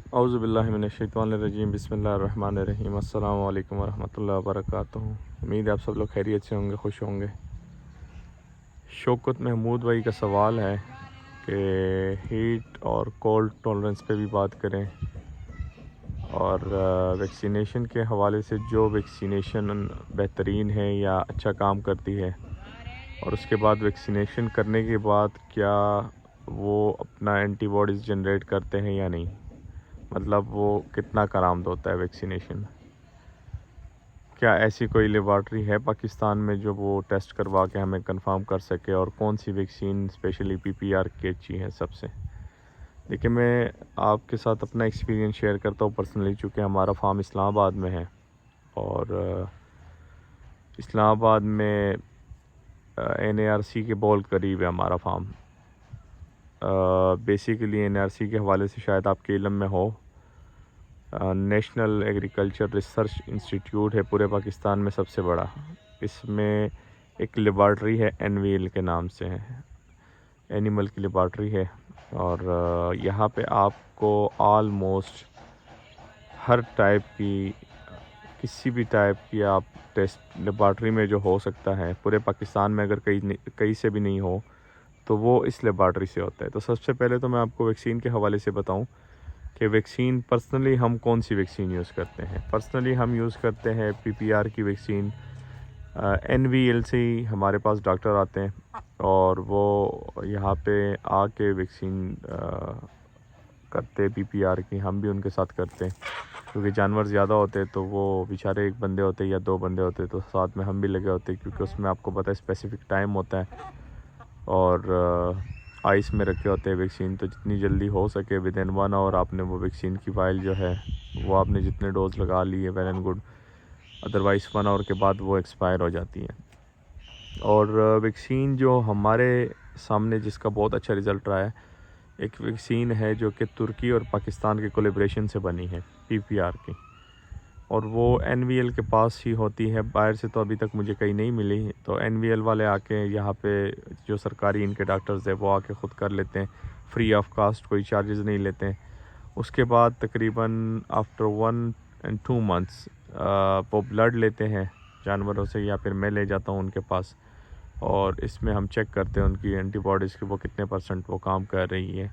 اعوذ باللہ من الشیطان الرجیم، بسم اللہ الرحمن الرحیم۔ السلام علیکم ورحمۃ اللہ وبرکاتہ۔ امید ہے آپ سب لوگ خیریت سے ہوں گے، خوش ہوں گے۔ شوکت محمود بھائی کا سوال ہے کہ ہیٹ اور کولڈ ٹالرنس پہ بھی بات کریں، اور ویکسینیشن کے حوالے سے جو ویکسینیشن بہترین ہے یا اچھا کام کرتی ہے، اور اس کے بعد ویکسینیشن کرنے کے بعد کیا وہ اپنا اینٹی باڈیز جنریٹ کرتے ہیں یا نہیں، مطلب وہ کتنا کارآمد ہوتا ہے ویکسینیشن۔ کیا ایسی کوئی لیبارٹری ہے پاکستان میں جو وہ ٹیسٹ کروا کے ہمیں کنفرم کر سکے، اور کون سی ویکسین اسپیشلی PPR کی اچھی ہے سب سے؟ دیکھیں، میں آپ کے ساتھ اپنا ایکسپیرینس شیئر کرتا ہوں پرسنلی، چونکہ ہمارا فارم اسلام آباد میں ہے، اور اسلام آباد میں NARC کے بہت قریب ہے ہمارا فارم۔ بیسیکلی NARC کے حوالے سے شاید آپ کے علم میں ہو، نیشنل ایگریکلچر ریسرچ انسٹیٹیوٹ ہے پورے پاکستان میں سب سے بڑا۔ اس میں ایک لیبارٹری ہے NVL کے نام سے ہے، اینیمل کی لیبارٹری ہے، اور یہاں پہ آپ کو آلموسٹ ہر ٹائپ کی، کسی بھی ٹائپ کی آپ ٹیسٹ لیبارٹری میں جو ہو سکتا ہے پورے پاکستان میں، اگر کہیں سے بھی نہیں ہو تو وہ اس لیبارٹری سے ہوتا ہے۔ تو سب سے پہلے تو میں آپ کو ویکسین کے حوالے سے بتاؤں کہ ویکسین پرسنلی ہم کون سی ویکسین یوز کرتے ہیں۔ پرسنلی ہم یوز کرتے ہیں PPR کی ویکسین۔ NVL سے ہی ہمارے پاس ڈاکٹر آتے ہیں، اور وہ یہاں پہ آ کے ویکسین کرتے PPR کی، ہم بھی ان کے ساتھ کرتے ہیں، کیونکہ جانور زیادہ ہوتے تو وہ بیچارے ایک بندے ہوتے یا دو بندے ہوتے تو ساتھ میں ہم بھی لگے ہوتے، کیونکہ اس میں آپ کو پتہ ہے اسپیسیفک ٹائم ہوتا ہے، اور آئس میں رکھے ہوتے ہیں ویکسین، تو جتنی جلدی ہو سکے ودن 1 آور آپ نے وہ ویکسین کی فائل جو ہے وہ آپ نے جتنے ڈوز لگا لی ہے، ویل اینڈ گڈ، ادروائز 1 آور کے بعد وہ ایکسپائر ہو جاتی ہیں۔ اور ویکسین جو ہمارے سامنے جس کا بہت اچھا رزلٹ رہا ہے، ایک ویکسین ہے جو کہ ترکی اور پاکستان کے کولیبریشن سے بنی ہے، PPR کی، اور وہ NVL کے پاس ہی ہوتی ہے، باہر سے تو ابھی تک مجھے کہیں نہیں ملی۔ تو NVL والے آ کے یہاں پہ جو سرکاری ان کے ڈاکٹرز ہیں وہ آ کے خود کر لیتے ہیں، فری آف کاسٹ، کوئی چارجز نہیں لیتے ہیں۔ اس کے بعد تقریباً آفٹر 1 and 2 months وہ بلڈ لیتے ہیں جانوروں سے، یا پھر میں لے جاتا ہوں ان کے پاس، اور اس میں ہم چیک کرتے ہیں ان کی اینٹی باڈیز کے وہ کتنے % وہ کام کر رہی ہے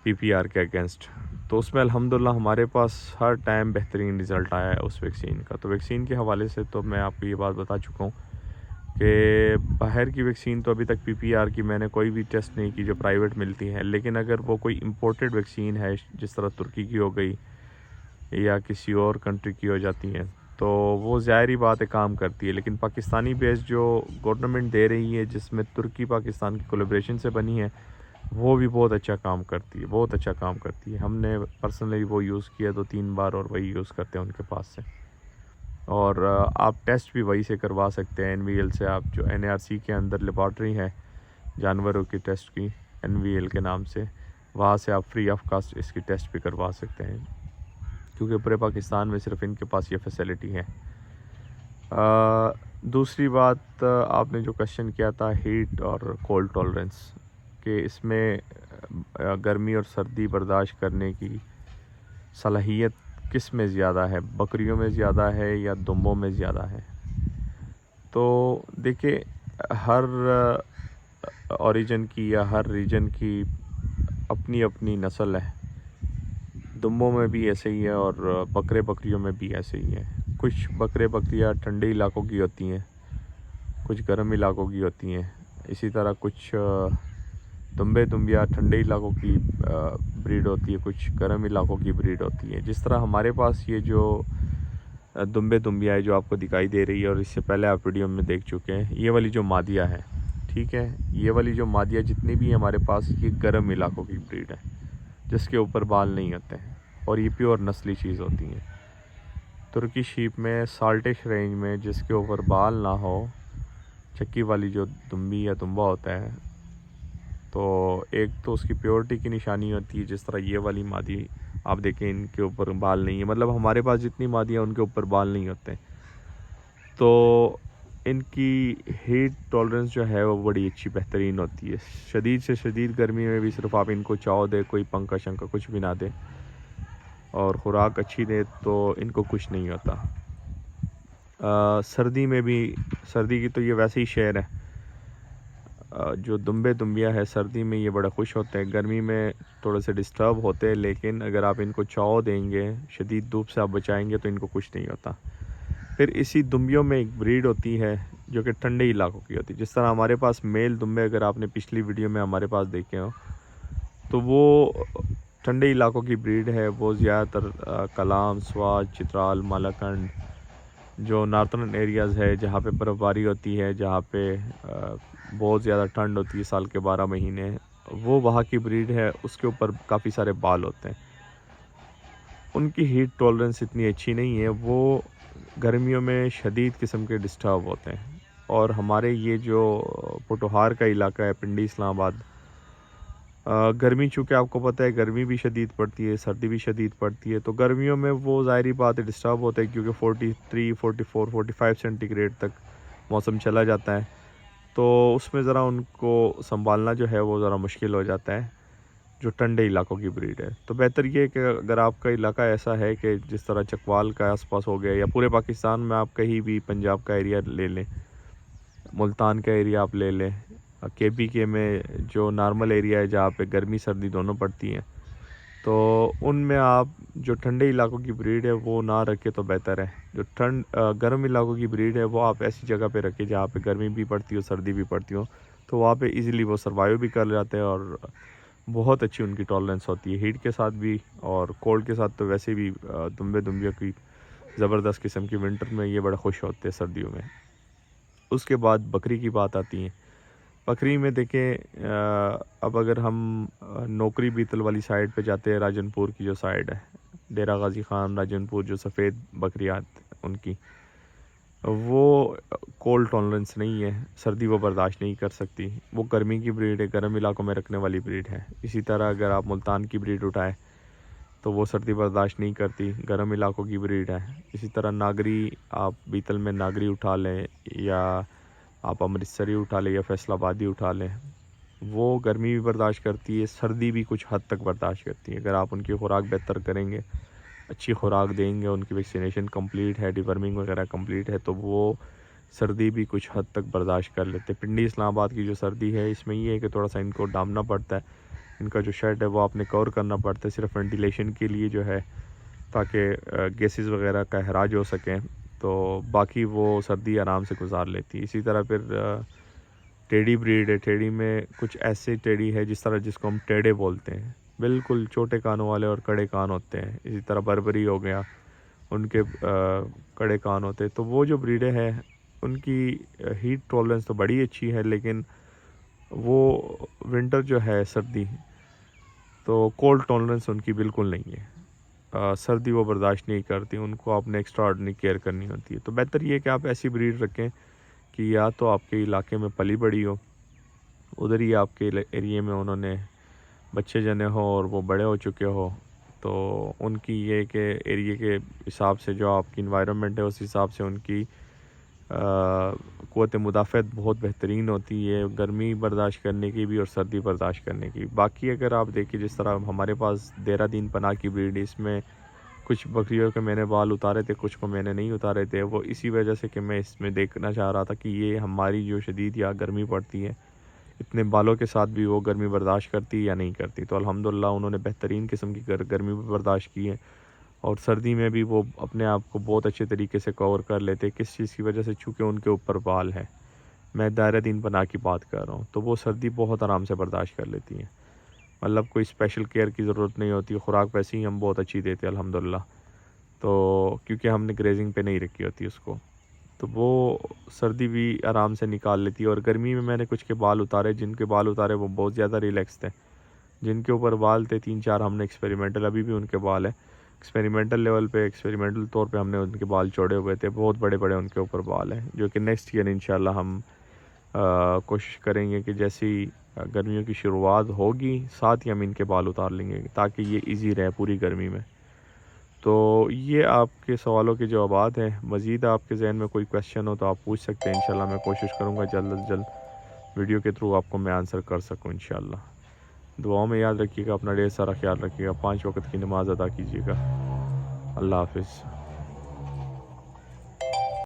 PPR کے اگینسٹ۔ تو اس میں الحمدللہ ہمارے پاس ہر ٹائم بہترین رزلٹ آیا ہے اس ویکسین کا۔ تو ویکسین کے حوالے سے تو میں آپ کو یہ بات بتا چکا ہوں کہ باہر کی ویکسین تو ابھی تک PPR کی میں نے کوئی بھی ٹیسٹ نہیں کی جو پرائیویٹ ملتی ہے، لیکن اگر وہ کوئی امپورٹڈ ویکسین ہے جس طرح ترکی کی ہو گئی یا کسی اور کنٹری کی ہو جاتی ہیں، تو وہ ظاہری بات ہے کام کرتی ہے، لیکن پاکستانی بیس جو گورنمنٹ دے رہی ہے جس میں ترکی پاکستان کی کولیبریشن سے بنی ہے، وہ بھی بہت اچھا کام کرتی ہے، بہت اچھا کام کرتی ہے۔ ہم نے پرسنلی وہ یوز کیا 2-3 بار، اور وہی یوز کرتے ہیں ان کے پاس سے، اور آپ ٹیسٹ بھی وہی سے کروا سکتے ہیں NVL سے۔ آپ جو NARC کے اندر لیبارٹری ہے جانوروں کی ٹیسٹ کی NVL کے نام سے، وہاں سے آپ فری آف کاسٹ اس کی ٹیسٹ بھی کروا سکتے ہیں، کیونکہ پورے پاکستان میں صرف ان کے پاس یہ فیسلٹی ہے۔ دوسری بات، آپ نے جو کوشچن کیا تھا ہیٹ اور کولڈ ٹالرنس، کہ اس میں گرمی اور سردی برداشت کرنے کی صلاحیت کس میں زیادہ ہے، بکریوں میں زیادہ ہے یا دمبوں میں زیادہ ہے؟ تو دیکھیں، ہر اوریجن کی یا ہر ریجن کی اپنی اپنی نسل ہے، دمبوں میں بھی ایسے ہی ہے اور بکریوں میں بھی ایسے ہی ہے۔ کچھ بکریاں ٹھنڈے علاقوں کی ہوتی ہیں، کچھ گرم علاقوں کی ہوتی ہیں، اسی طرح کچھ دمبیاں ٹھنڈے علاقوں کی بریڈ ہوتی ہے، کچھ گرم علاقوں کی بریڈ ہوتی ہے۔ جس طرح ہمارے پاس یہ جو دمبیاں ہے جو آپ کو دکھائی دے رہی ہے، اور اس سے پہلے آپ ویڈیو میں دیکھ چکے ہیں، یہ والی جو مادیہ ہے، ٹھیک ہے، یہ والی جو مادیہ جتنی بھی ہمارے پاس، یہ گرم علاقوں کی بریڈ ہے جس کے اوپر بال نہیں ہوتے ہیں، اور یہ پیور نسلی چیز ہوتی ہیں۔ ترکی شیپ میں سالٹش رینج میں جس کے اوپر بال نہ ہو، چکی والی جو دمبی یا دمبا ہوتا ہے، تو ایک تو اس کی پیورٹی کی نشانی ہوتی ہے، جس طرح یہ والی مادی آپ دیکھیں ان کے اوپر بال نہیں ہے، مطلب ہمارے پاس جتنی مادی ہیں ان کے اوپر بال نہیں ہوتے، تو ان کی ہیٹ ٹالرنس جو ہے وہ بڑی اچھی بہترین ہوتی ہے۔ شدید سے شدید گرمی میں بھی صرف آپ ان کو چاؤ دے، کوئی پنکھا شنکھا کچھ بھی نہ دے، اور خوراک اچھی دے تو ان کو کچھ نہیں ہوتا۔ سردی میں بھی، سردی کی تو یہ ویسے ہی شعر ہے، جو دمبے دمبیا ہے سردی میں یہ بڑا خوش ہوتے ہیں، گرمی میں تھوڑے سے ڈسٹرب ہوتے ہیں، لیکن اگر آپ ان کو چاؤ دیں گے، شدید دھوپ سے آپ بچائیں گے تو ان کو کچھ نہیں ہوتا۔ پھر اسی دمبیوں میں ایک بریڈ ہوتی ہے جو کہ ٹھنڈے علاقوں کی ہوتی ہے، جس طرح ہمارے پاس میل دمبے اگر آپ نے پچھلی ویڈیو میں ہمارے پاس دیکھے ہو تو وہ ٹھنڈے علاقوں کی بریڈ ہے۔ وہ زیادہ تر کلام، سوات، چترال، مالاکنڈ جو نارتھرن ایریاز ہے جہاں پہ برف باری ہوتی ہے، جہاں پہ بہت زیادہ ٹھنڈ ہوتی ہے سال کے 12 مہینے، وہ وہاں کی بریڈ ہے۔ اس کے اوپر کافی سارے بال ہوتے ہیں، ان کی ہیٹ ٹولرنس اتنی اچھی نہیں ہے، وہ گرمیوں میں شدید قسم کے ڈسٹرب ہوتے ہیں۔ اور ہمارے یہ جو پوٹوہار کا علاقہ ہے، پنڈی، اسلام آباد، گرمی چونکہ آپ کو پتہ ہے گرمی بھی شدید پڑتی ہے، سردی بھی شدید پڑتی ہے، تو گرمیوں میں وہ ظاہری بات ہے ڈسٹرب ہوتا ہے، کیونکہ 43، 44، 45 سینٹی گریڈ تک موسم چلا جاتا ہے، تو اس میں ذرا ان کو سنبھالنا جو ہے وہ ذرا مشکل ہو جاتا ہے جو ٹھنڈے علاقوں کی بریڈ ہے۔ تو بہتر یہ ہے کہ اگر آپ کا علاقہ ایسا ہے کہ جس طرح چکوال کا آس پاس ہو گیا، یا پورے پاکستان میں آپ کہیں بھی پنجاب کا ایریا لے لیں، ملتان کا ایریا آپ لے لیں، کے پی کے میں جو نارمل ایریا ہے جہاں پہ گرمی سردی دونوں پڑتی ہیں، تو ان میں آپ جو ٹھنڈے علاقوں کی بریڈ ہے وہ نہ رکھے تو بہتر ہے۔ جو گرم علاقوں کی بریڈ ہے وہ آپ ایسی جگہ پہ رکھیں جہاں پہ گرمی بھی پڑتی ہو، سردی بھی پڑتی ہو، تو وہاں پہ ایزیلی وہ سروائیو بھی کر جاتے ہیں، اور بہت اچھی ان کی ٹالرنس ہوتی ہے ہیٹ کے ساتھ بھی، اور کولڈ کے ساتھ تو ویسے بھی دمبے دمبیوں کی زبردست قسم کی ونٹر میں یہ بڑا خوش ہوتے ہیں سردیوں میں۔ اس کے بعد بکری کی بات آتی ہے۔ بکری میں دیکھیں، اب اگر ہم نوکری بیتل والی سائڈ پہ جاتے ہیں، راجن پور کی جو سائڈ ہے، ڈیرہ غازی خان، راجن پور، جو سفید بکریات ان کی، وہ کولڈ ٹالرنس نہیں ہے، سردی وہ برداشت نہیں کر سکتی، وہ گرمی کی بریڈ ہے، گرم علاقوں میں رکھنے والی بریڈ ہے۔ اسی طرح اگر آپ ملتان کی بریڈ اٹھائیں تو وہ سردی برداشت نہیں کرتی، گرم علاقوں کی بریڈ ہے۔ اسی طرح ناگری، آپ بیتل میں ناگری اٹھا لیں، یا آپ امرتسری اٹھا لیں، یا فیصل آبادی اٹھا لیں، وہ گرمی بھی برداشت کرتی ہے، سردی بھی کچھ حد تک برداشت کرتی ہے۔ اگر آپ ان کی خوراک بہتر کریں گے، اچھی خوراک دیں گے، ان کی ویکسینیشن کمپلیٹ ہے، ڈیورمنگ وغیرہ کمپلیٹ ہے، تو وہ سردی بھی کچھ حد تک برداشت کر لیتے۔ پنڈی اسلام آباد کی جو سردی ہے، اس میں یہ ہے کہ تھوڑا سا ان کو ڈامنا پڑتا ہے، ان کا جو شیڈ ہے وہ آپ نے کور کرنا پڑتا ہے، صرف وینٹیلیشن کے لیے جو ہے، تاکہ گیسز وغیرہ کا اخراج ہو سکیں، تو باقی وہ سردی آرام سے گزار لیتی۔ اسی طرح پھر ٹیڑی بریڈ ہے، ٹیڑی میں کچھ ایسے ٹیڑی ہے جس کو ہم ٹیڑے بولتے ہیں، بالکل چھوٹے کانوں والے اور کڑے کان ہوتے ہیں۔ اسی طرح بربری ہو گیا، ان کے کڑے کان ہوتے ہیں، تو وہ جو بریڈیں ہیں ان کی ہیٹ ٹولرنس تو بڑی اچھی ہے، لیکن وہ ونٹر جو ہے، سردی، تو کولڈ ٹولرنس ان کی بالکل نہیں ہے، سردی وہ برداشت نہیں کرتی، ان کو آپ نے ایکسٹرا آرڈنری کیئر کرنی ہوتی ہے۔ تو بہتر یہ ہے کہ آپ ایسی بریڈ رکھیں کہ یا تو آپ کے علاقے میں پلی بڑی ہو، ادھر ہی آپ کے ایریے میں انہوں نے بچے جنے ہو اور وہ بڑے ہو چکے ہو، تو ان کی یہ کہ ایریے کے حساب سے جو آپ کی انوائرمنٹ ہے اس حساب سے ان کی قوت مدافعت بہت بہترین ہوتی ہے، گرمی برداشت کرنے کی بھی اور سردی برداشت کرنے کی۔ باقی اگر آپ دیکھیں جس طرح ہمارے پاس دیرہ دین پناہ کی بریڈ، اس میں کچھ بکریوں کے میں نے بال اتارے تھے، کچھ کو میں نے نہیں اتارے تھے، وہ اسی وجہ سے کہ میں اس میں دیکھنا چاہ رہا تھا کہ یہ ہماری جو شدید یا گرمی پڑتی ہے، اتنے بالوں کے ساتھ بھی وہ گرمی برداشت کرتی یا نہیں کرتی۔ تو الحمدللہ انہوں نے بہترین قسم کی گرمی بھی برداشت کی ہے، اور سردی میں بھی وہ اپنے آپ کو بہت اچھے طریقے سے کور کر لیتے۔ کس چیز کی وجہ سے؟ چونکہ ان کے اوپر بال ہے، میں دائرہ دین پناہ کی بات کر رہا ہوں، تو وہ سردی بہت آرام سے برداشت کر لیتی ہیں، مطلب کوئی اسپیشل کیئر کی ضرورت نہیں ہوتی، خوراک ویسے ہی ہم بہت اچھی دیتے ہیں الحمدللہ، تو کیونکہ ہم نے گریزنگ پہ نہیں رکھی ہوتی اس کو، تو وہ سردی بھی آرام سے نکال لیتی ہے۔ اور گرمی میں نے کچھ کے بال اتارے، جن کے بال اتارے وہ بہت زیادہ ریلیکس تھے، جن کے اوپر بال تھے 3-4 ہم نے ایکسپیریمنٹل، ابھی بھی ان کے بال ہیں ایکسپیریمنٹل لیول پہ، ایکسپیریمنٹل طور پہ ہم نے ان کے بال چھوڑے ہوئے تھے، بہت بڑے بڑے ان کے اوپر بال ہیں، جو کہ نیکسٹ ایئر انشاءاللہ ہم کوشش کریں گے کہ جیسی گرمیوں کی شروعات ہوگی ساتھ ہی ہم ان کے بال اتار لیں گے، تاکہ یہ ایزی رہے پوری گرمی میں۔ تو یہ آپ کے سوالوں کے جوابات ہیں، مزید آپ کے ذہن میں کوئی کویشچن ہو تو آپ پوچھ سکتے ہیں، انشاءاللہ میں کوشش کروں گا جلد از جلد ویڈیو کے تھرو آپ کو میں آنسر کر سکوں انشاءاللہ۔ دعاؤں میں یاد رکھیے گا، اپنا ڈھیر سارا خیال رکھیے گا، 5 وقت کی نماز ادا کیجیے گا۔ اللہ حافظ.